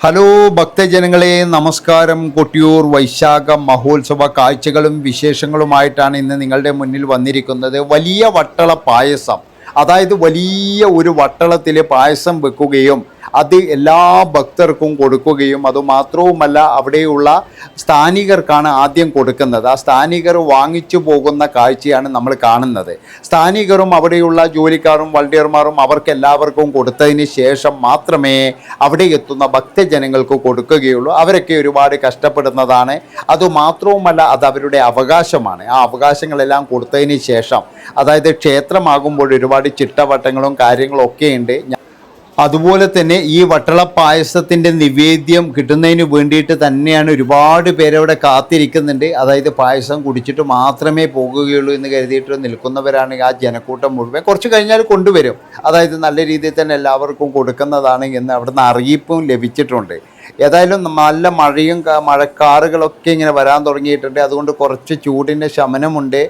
Hello ഭക്തജനങ്ങളെ, നമസ്കാരം. കൊട്ടിയൂർ വൈശാഖ മഹോത്സവ കാഴ്ചകളും വിശേഷങ്ങളുമായിട്ടാണ് ഇന്ന് നിങ്ങളുടെ മുന്നിൽ വന്നിരിക്കുന്നത്. വലിയ വട്ടള പായസം, അതായത് വലിയ ഒരു വട്ടളത്തിൽ പായസം വെക്കുകയും അത് എല്ലാ ഭക്തർക്കും കൊടുക്കുകയും അതുമാത്രവുമല്ല അവിടെയുള്ള സ്ഥാനികർക്കാണ് ആദ്യം കൊടുക്കുന്നത്. ആ സ്ഥാനികർ വാങ്ങിച്ചു പോകുന്ന കാഴ്ചയാണ് നമ്മൾ കാണുന്നത്. സ്ഥാനികരും അവിടെയുള്ള ജോലിക്കാരും വളണ്ടിയർമാരും അവർക്കെല്ലാവർക്കും കൊടുത്തതിന് ശേഷം മാത്രമേ അവിടെ എത്തുന്ന ഭക്തജനങ്ങൾക്ക് കൊടുക്കുകയുള്ളൂ. അവരൊക്കെ ഒരുപാട് കഷ്ടപ്പെടുന്നതാണ്. അതുമാത്രവുമല്ല അത് അവരുടെ അവകാശമാണ്. ആ അവകാശങ്ങളെല്ലാം കൊടുത്തതിന് ശേഷം, അതായത് ക്ഷേത്രമാകുമ്പോൾ ഒരുപാട് ചിട്ടവട്ടങ്ങളും കാര്യങ്ങളും ഒക്കെ ഉണ്ട്. അതുപോലെ തന്നെ ഈ വട്ടള പായസത്തിൻ്റെ നിവേദ്യം കിട്ടുന്നതിന് വേണ്ടിയിട്ട് തന്നെയാണ് ഒരുപാട് പേരവിടെ കാത്തിരിക്കുന്നുണ്ട്. അതായത് പായസം കുടിച്ചിട്ട് മാത്രമേ പോകുകയുള്ളൂ എന്ന് കരുതിയിട്ട് നിൽക്കുന്നവരാണ് ആ ജനക്കൂട്ടം മുഴുവൻ. കുറച്ച് കഴിഞ്ഞാൽ കൊണ്ടുവരും. അതായത് നല്ല രീതിയിൽ തന്നെ എല്ലാവർക്കും കൊടുക്കുന്നതാണ് എന്ന് അവിടുന്ന് അറിയിപ്പും ലഭിച്ചിട്ടുണ്ട്. ഏതായാലും നല്ല മഴയും മഴക്കാറുകളൊക്കെ ഇങ്ങനെ വരാൻ തുടങ്ങിയിട്ടുണ്ട്. അതുകൊണ്ട് കുറച്ച് ചൂടിൻ്റെ ശമനമുണ്ട്.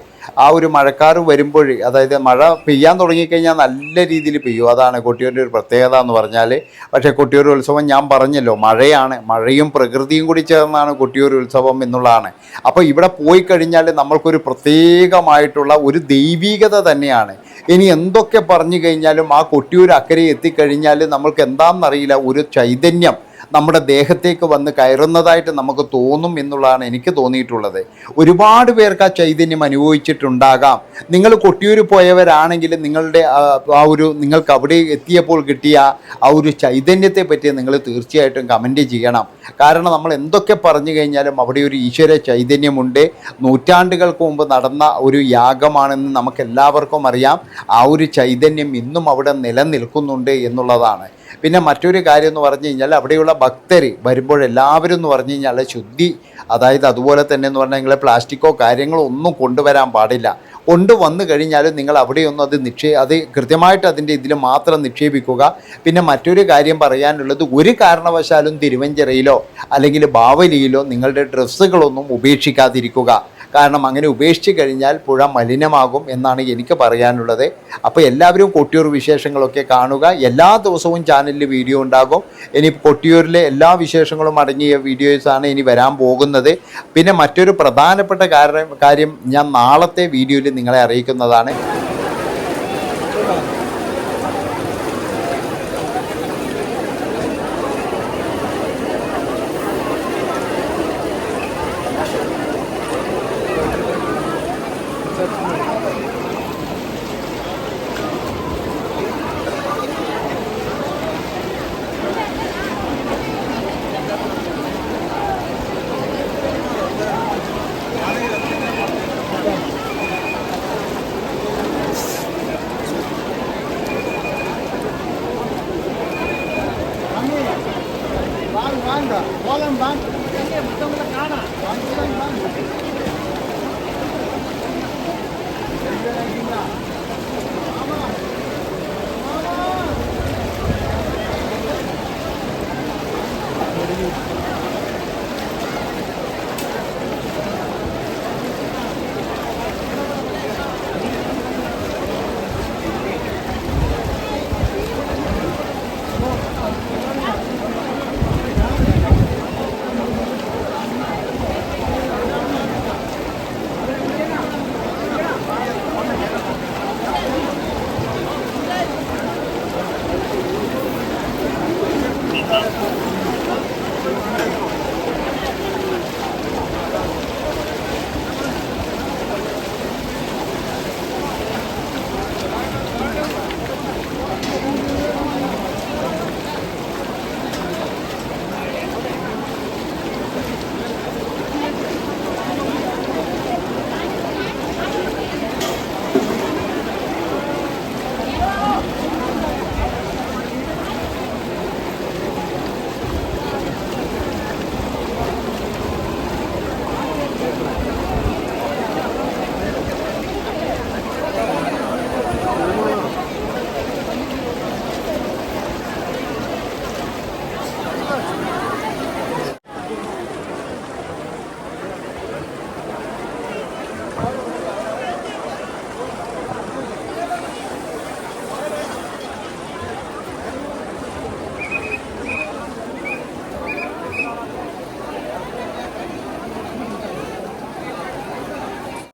ആ ഒരു മഴക്കാറ് വരുമ്പോൾ, അതായത് മഴ പെയ്യാൻ തുടങ്ങിക്കഴിഞ്ഞാൽ നല്ല രീതിയിൽ പെയ്യും. അതാണ് കൊട്ടിയൂരിൻ്റെ ഒരു പ്രത്യേകത എന്ന് പറഞ്ഞാൽ. പക്ഷേ കൊട്ടിയൂർ ഉത്സവം ഞാൻ പറഞ്ഞല്ലോ, മഴയാണ്. മഴയും പ്രകൃതിയും കൂടി ചേർന്നാണ് കൊട്ടിയൂർ ഉത്സവം എന്നുള്ളതാണ്. അപ്പോൾ ഇവിടെ പോയി കഴിഞ്ഞാൽ നമ്മൾക്കൊരു പ്രത്യേകമായിട്ടുള്ള ഒരു ദൈവികത തന്നെയാണ്. ഇനി എന്തൊക്കെ പറഞ്ഞു കഴിഞ്ഞാലും ആ കൊട്ടിയൂർ അക്കരെ എത്തിക്കഴിഞ്ഞാൽ നമ്മൾക്ക് എന്താണെന്നറിയില്ല, ഒരു ചൈതന്യം നമ്മുടെ ദേഹത്തേക്ക് വന്ന് കയറുന്നതായിട്ട് നമുക്ക് തോന്നും എന്നുള്ളതാണ് എനിക്ക് തോന്നിയിട്ടുള്ളത്. ഒരുപാട് പേർക്ക് ആ ചൈതന്യം അനുഭവിച്ചിട്ടുണ്ടാകാം. നിങ്ങൾ കൊട്ടിയൂർ പോയവരാണെങ്കിൽ നിങ്ങൾക്ക് അവിടെ എത്തിയപ്പോൾ കിട്ടിയ ആ ഒരു ചൈതന്യത്തെ പറ്റി നിങ്ങൾ തീർച്ചയായിട്ടും കമൻറ്റ് ചെയ്യണം. കാരണം നമ്മൾ എന്തൊക്കെ പറഞ്ഞു കഴിഞ്ഞാലും അവിടെ ഒരു ഈശ്വര ചൈതന്യമുണ്ട്. നൂറ്റാണ്ടുകൾക്ക് മുമ്പ് നടന്ന ഒരു യാഗമാണെന്ന് നമുക്കെല്ലാവർക്കും അറിയാം. ആ ഒരു ചൈതന്യം ഇന്നും അവിടെ നിലനിൽക്കുന്നുണ്ട് എന്നുള്ളതാണ്. പിന്നെ മറ്റൊരു കാര്യം എന്ന് പറഞ്ഞു കഴിഞ്ഞാൽ അവിടെയുള്ള ഭക്തർ വരുമ്പോഴെല്ലാവരും എന്ന് പറഞ്ഞു കഴിഞ്ഞാൽ ശുദ്ധി, അതായത് അതുപോലെ തന്നെ എന്ന് പറഞ്ഞാൽ നിങ്ങൾ പ്ലാസ്റ്റിക്കോ കാര്യങ്ങളോ ഒന്നും കൊണ്ടുവരാൻ പാടില്ല. കൊണ്ടുവന്നു കഴിഞ്ഞാലും നിങ്ങൾ അവിടെയൊന്നും അത് കൃത്യമായിട്ട് അതിൻ്റെ ഇതിൽ മാത്രം നിക്ഷേപിക്കുക. പിന്നെ മറ്റൊരു കാര്യം പറയാനുള്ളത്, ഒരു കാരണവശാലും തിരുവഞ്ചിറയിലോ അല്ലെങ്കിൽ ബാവലിയിലോ നിങ്ങളുടെ ഡ്രസ്സുകളൊന്നും ഉപേക്ഷിക്കാതിരിക്കുക. കാരണം അങ്ങനെ ഉപേക്ഷിച്ച് കഴിഞ്ഞാൽ പുഴ മലിനമാകും എന്നാണ് എനിക്ക് പറയാനുള്ളത്. അപ്പോൾ എല്ലാവരും കൊട്ടിയൂർ വിശേഷങ്ങളൊക്കെ കാണുക. എല്ലാ ദിവസവും ചാനലിൽ വീഡിയോ ഉണ്ടാകും. ഇനി കൊട്ടിയൂരിലെ എല്ലാ വിശേഷങ്ങളും അടങ്ങിയ വീഡിയോസാണ് ഇനി വരാൻ പോകുന്നത്. പിന്നെ മറ്റൊരു പ്രധാനപ്പെട്ട കാര്യം ഞാൻ നാളത്തെ വീഡിയോയിൽ നിങ്ങളെ അറിയിക്കുന്നതാണ്.